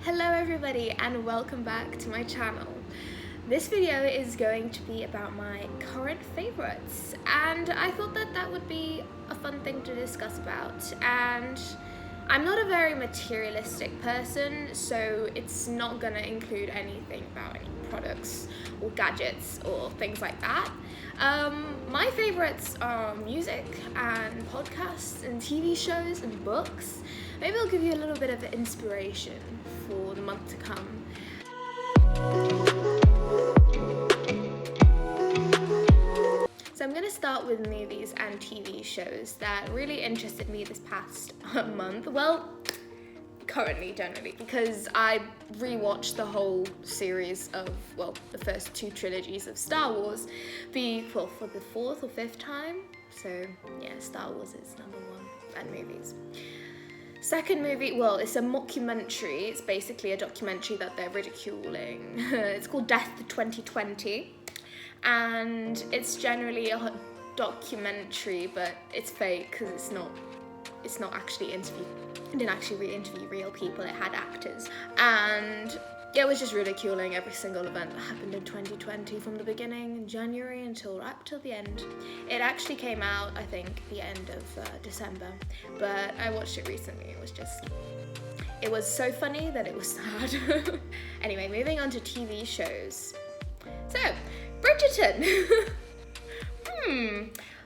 Hello everybody and welcome back to my channel. This video is going to be about my current favorites, and I thought that would be a fun thing to discuss about. And I'm not a very materialistic person, so it's not gonna include anything about any products or gadgets or things like that. My favorites are music and podcasts and TV shows and books. Maybe I'll give you a little bit of inspiration for the month to come. So I'm going to start with movies and TV shows that really interested me this past month. Well, currently generally, because I rewatched the whole series of, the first two trilogies of Star Wars for the fourth or fifth time. So yeah, Star Wars is number one, and movies. Second movie, it's a mockumentary. It's basically a documentary that they're ridiculing. It's called Death 2020, and it's generally a documentary, but it's fake because it's not actually interviewed. It didn't actually interview real people. It had actors, and it was just ridiculing every single event that happened in 2020 from the beginning in January up till the end. It actually came out, I think, the end of December, but I watched it recently. It was so funny that it was sad. Anyway, moving on to TV shows. So, Bridgerton.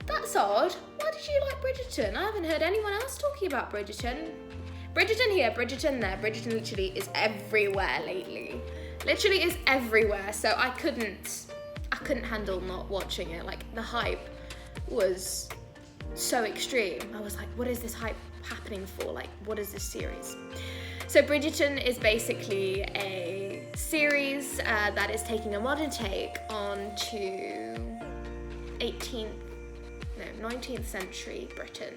That's odd. Why did you like Bridgerton? I haven't heard anyone else talking about Bridgerton. Bridgerton here, Bridgerton there. Bridgerton literally is everywhere lately. Literally is everywhere. So I couldn't handle not watching it. Like, the hype was so extreme. I was like, what is this hype happening for? Like, what is this series? So Bridgerton is basically a series that is taking a modern take onto 19th century Britain.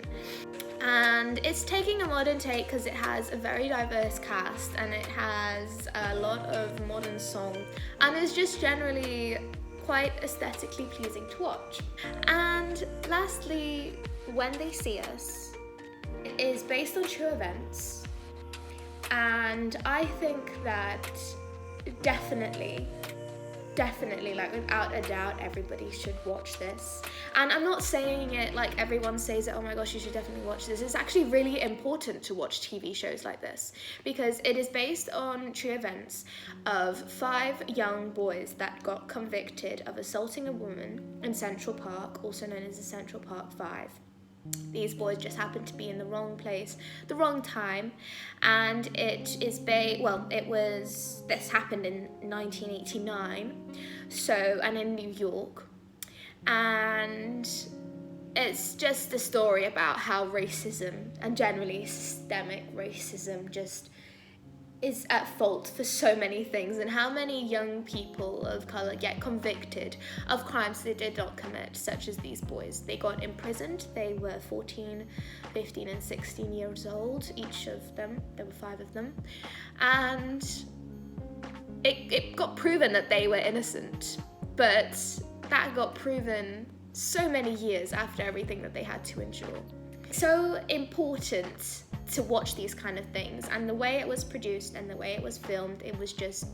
And it's taking a modern take because it has a very diverse cast and it has a lot of modern song, and it's just generally quite aesthetically pleasing to watch. And lastly, When They See Us, it is based on true events, and I think that definitely, like, without a doubt, everybody should watch this. And I'm not saying it like everyone says it, oh my gosh, you should definitely watch this. It's actually really important to watch TV shows like this because it is based on true events of 5 young boys that got convicted of assaulting a woman in Central Park, also known as the Central Park 5. These boys just happened to be in the wrong place, the wrong time, and this happened in 1989, and in New York, and it's just a story about how racism, and generally systemic racism, just is at fault for so many things, and how many young people of colour get convicted of crimes they did not commit, such as these boys. They got imprisoned. They were 14, 15 and 16 years old, each of them. There were 5 of them, and it got proven that they were innocent, but that got proven so many years after everything that they had to endure. So important to watch these kind of things, and the way it was produced and the way it was filmed, it was just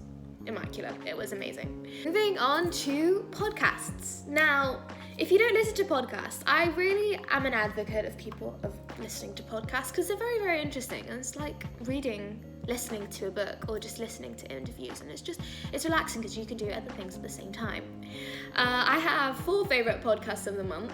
immaculate. It was amazing. Moving on to podcasts. Now, if you don't listen to podcasts, I really am an advocate of listening to podcasts because they're very, very interesting, and it's like listening to a book or just listening to interviews, and it's relaxing because you can do other things at the same time. I have 4 favorite podcasts of the month,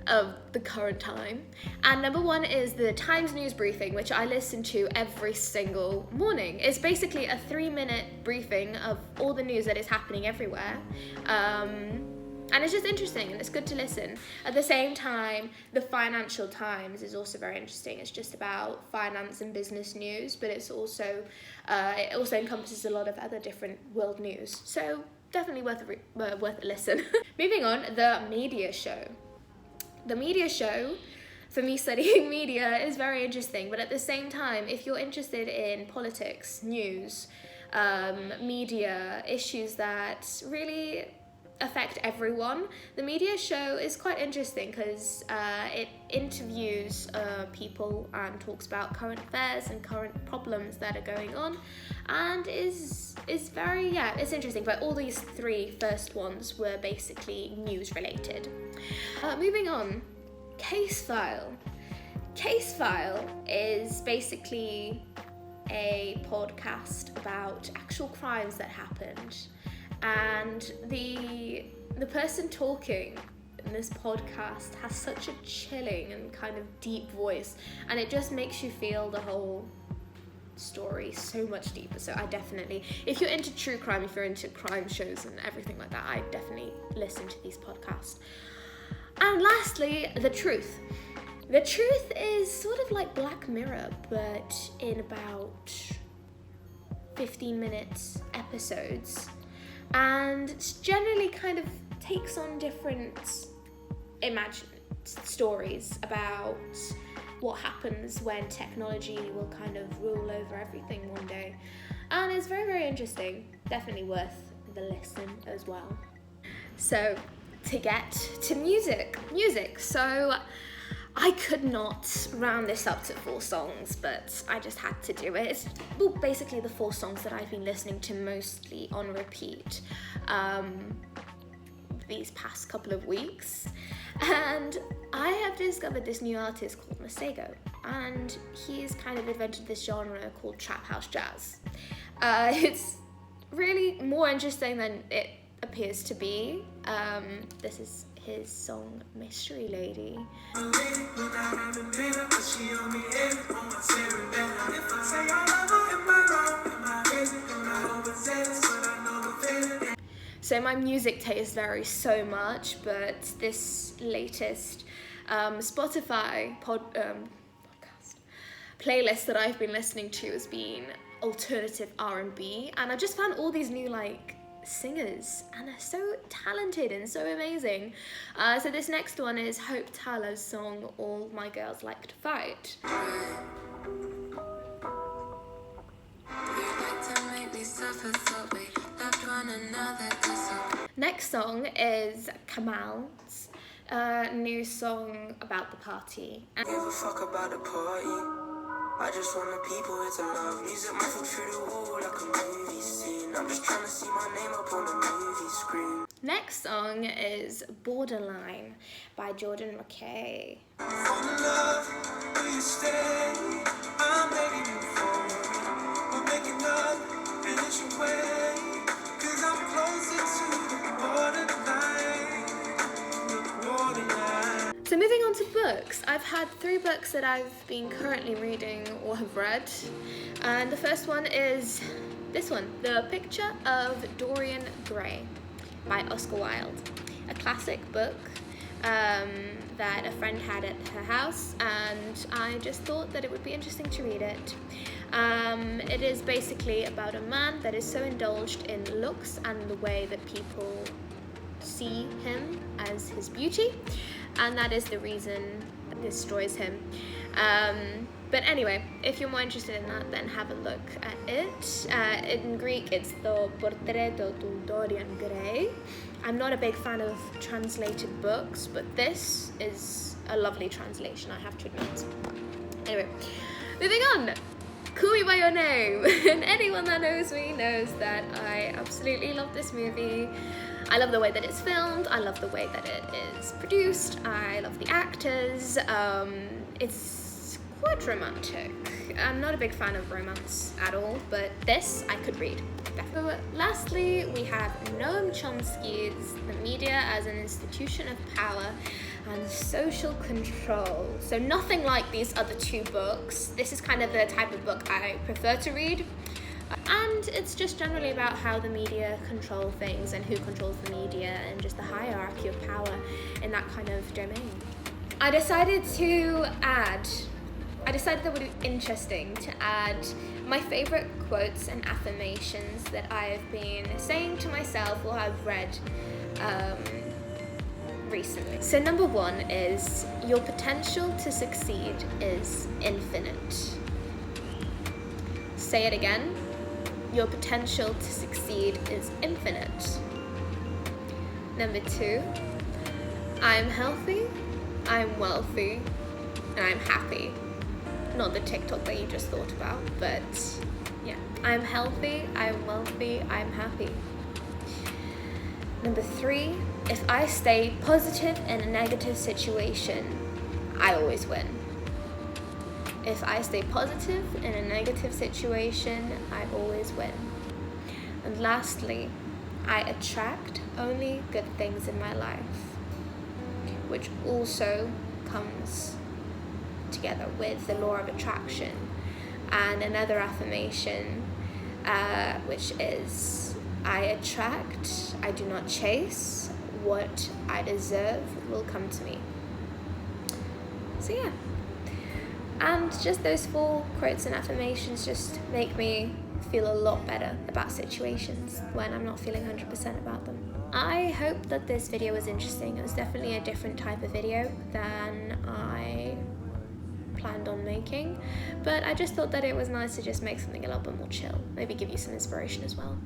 of the current time, and number 1 is the Times News Briefing, which I listen to every single morning. It's basically a 3-minute briefing of all the news that is happening everywhere, and it's just interesting and it's good to listen. At the same time, the Financial Times is also very interesting. It's just about finance and business news, but it also encompasses a lot of other different world news, so definitely worth a listen. Moving on, the media show. The media show, for me studying media, is very interesting, but at the same time, if you're interested in politics, news, media, issues that really affect everyone. The media show is quite interesting because it interviews people and talks about current affairs and current problems that are going on, and is very, it's interesting. But all these three first ones were basically news related. Moving on, Case File. Case File is basically a podcast about actual crimes that happened, and the person talking in this podcast has such a chilling and kind of deep voice, and it just makes you feel the whole story so much deeper. So I definitely, if you're into true crime, if you're into crime shows and everything like that, I definitely listen to these podcasts. And lastly, The Truth. The Truth is sort of like Black Mirror, but in about 15 minutes episodes. And it's generally kind of takes on different imagined stories about what happens when technology will kind of rule over everything one day. And it's very, very interesting. Definitely worth the listen as well. So, to get to music. So, I could not round this up to 4 songs, but I just had to do it. It's basically the 4 songs that I've been listening to mostly on repeat these past couple of weeks. And I have discovered this new artist called Masego, and he's kind of invented this genre called Trap House Jazz. It's really more interesting than it appears to be. This is his song Mystery Lady. So my music taste varies so much, but this latest Spotify podcast playlist that I've been listening to has been alternative R&B, and I just found all these new singers, and they're so talented and so amazing. So this next one is Hope Talo's song All My Girls Like to Fight. Next song is Kamal's new song about the party. Give a fuck about the party. I just want the people here to love. Music might feel through the wall like a movie scene. I'm just trying to see my name up on the movie screen. Next song is Borderline by Jordan McKay. Fall in love, will you stay? I'm begging you for it. We're making up, finish your way. Cause I'm closer to the borderline. The borderline. So moving on to books, I've had 3 books that I've been currently reading or have read. And the first one is this one, The Picture of Dorian Gray by Oscar Wilde. A classic book that a friend had at her house, and I just thought that it would be interesting to read it. It is basically about a man that is so indulged in looks and the way that people see him as his beauty, and that is the reason that destroys him. But anyway, if you're more interested in that, then have a look at it. In Greek, it's the Portreto di Dorian Gray. I'm not a big fan of translated books, but this is a lovely translation, I have to admit. Anyway, moving on. Call Me By Your Name. And anyone that knows me knows that I absolutely love this movie. I love the way that it's filmed. I love the way that it is produced. I love the actors. It's quite romantic. I'm not a big fan of romance at all, but this I could read. So lastly, we have Noam Chomsky's The Media as an Institution of Power and Social Control. So nothing like these other 2 books. This is kind of the type of book I prefer to read. And it's just generally about how the media control things and who controls the media and just the hierarchy of power in that kind of domain. I decided that it would be interesting to add my favorite quotes and affirmations that I have been saying to myself or I've read recently. So number 1 is, your potential to succeed is infinite. Say it again. Your potential to succeed is infinite. Number 2, I'm healthy, I'm wealthy, and I'm happy. Not the TikTok that you just thought about, but yeah. I'm healthy, I'm wealthy, I'm happy. Number 3, if I stay positive in a negative situation, I always win. If I stay positive in a negative situation, I always win. And lastly, I attract only good things in my life, which also comes together with the law of attraction. And another affirmation, which is, I attract, I do not chase, what I deserve will come to me. So yeah, and just those 4 quotes and affirmations just make me feel a lot better about situations when I'm not feeling 100% about them. I hope that this video was interesting. It was definitely a different type of video than I planned on making, but I just thought that it was nice to just make something a little bit more chill, maybe give you some inspiration as well.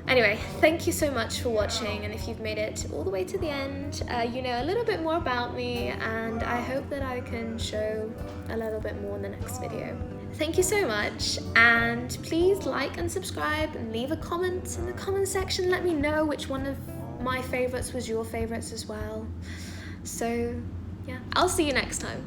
Anyway, thank you so much for watching, and if you've made it all the way to the end, you know a little bit more about me, and I hope that I can show a little bit more in the next video. Thank you so much, and please like and subscribe and leave a comment in the comment section. Let me know which one of my favorites was your favorites as well. So yeah, I'll see you next time.